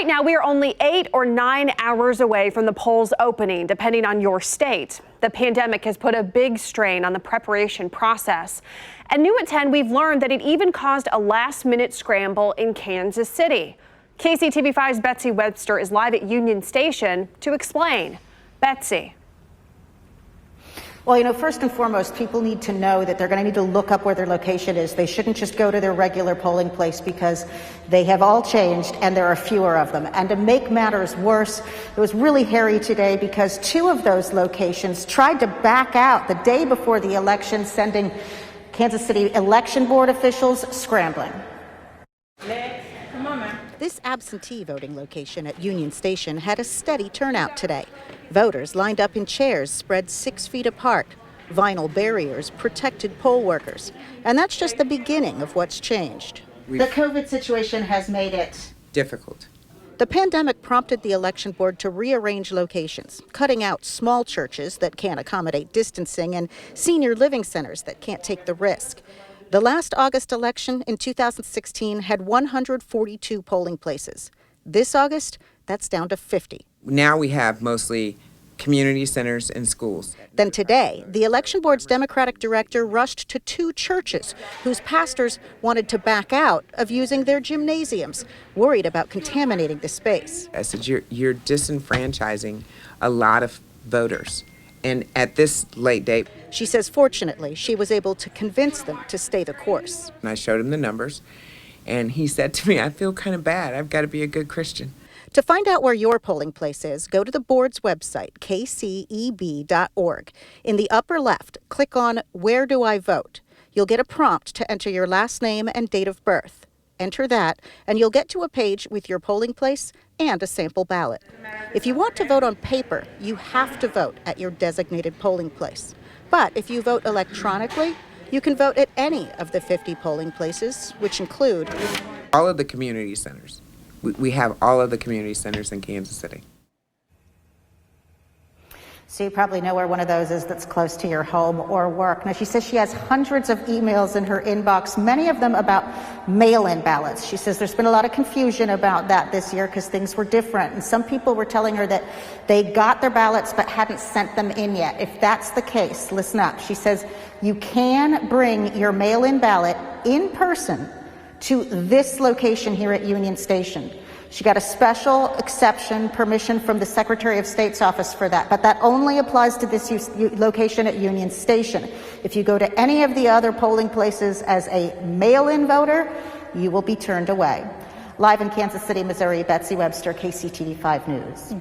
Right now, we are only 8 or 9 hours away from the polls opening, depending on your state. The pandemic has put a big strain on the preparation process. And new at 10, we've learned that it even caused a last-minute scramble in Kansas City. KCTV5's Betsy Webster is live at Union Station to explain. Betsy. Well, first and foremost, people need to know that they're going to need to look up where their location is. They shouldn't just go to their regular polling place because they have all changed and there are fewer of them. And to make matters worse, it was really hairy today because 2 of those locations tried to back out the day before the election, sending Kansas City election board officials scrambling. This absentee voting location at Union Station had a steady turnout today. Voters lined up in chairs spread 6 feet apart. Vinyl barriers protected poll workers. And that's just the beginning of what's changed. The COVID situation has made it difficult. The pandemic prompted the election board to rearrange locations, cutting out small churches that can't accommodate distancing and senior living centers that can't take the risk. The last August election in 2016 had 142 polling places. This August, that's down to 50. Now we have mostly community centers and schools. Then today, the election board's Democratic director rushed to 2 churches whose pastors wanted to back out of using their gymnasiums, worried about contaminating the space. I said, you're disenfranchising a lot of voters. And at this late date, she says, fortunately, she was able to convince them to stay the course. And I showed him the numbers, and he said to me, I feel kind of bad. I've got to be a good Christian. To find out where your polling place is, go to the board's website, kceb.org. In the upper left, click on Where Do I Vote? You'll get a prompt to enter your last name and date of birth. Enter that, and you'll get to a page with your polling place and a sample ballot. If you want to vote on paper, you have to vote at your designated polling place. But if you vote electronically, you can vote at any of the 50 polling places, which include all of the community centers. We have all of the community centers in Kansas City. So you probably know where one of those is that's close to your home or work. Now, she says she has hundreds of emails in her inbox, many of them about mail-in ballots. She says there's been a lot of confusion about that this year because things were different. And some people were telling her that they got their ballots but hadn't sent them in yet. If that's the case, listen up. She says you can bring your mail-in ballot in person to this location here at Union Station. She got a special exception permission from the Secretary of State's office for that, but that only applies to this location at Union Station. If you go to any of the other polling places as a mail-in voter, you will be turned away. Live in Kansas City, Missouri, Betsy Webster, KCTV5 News.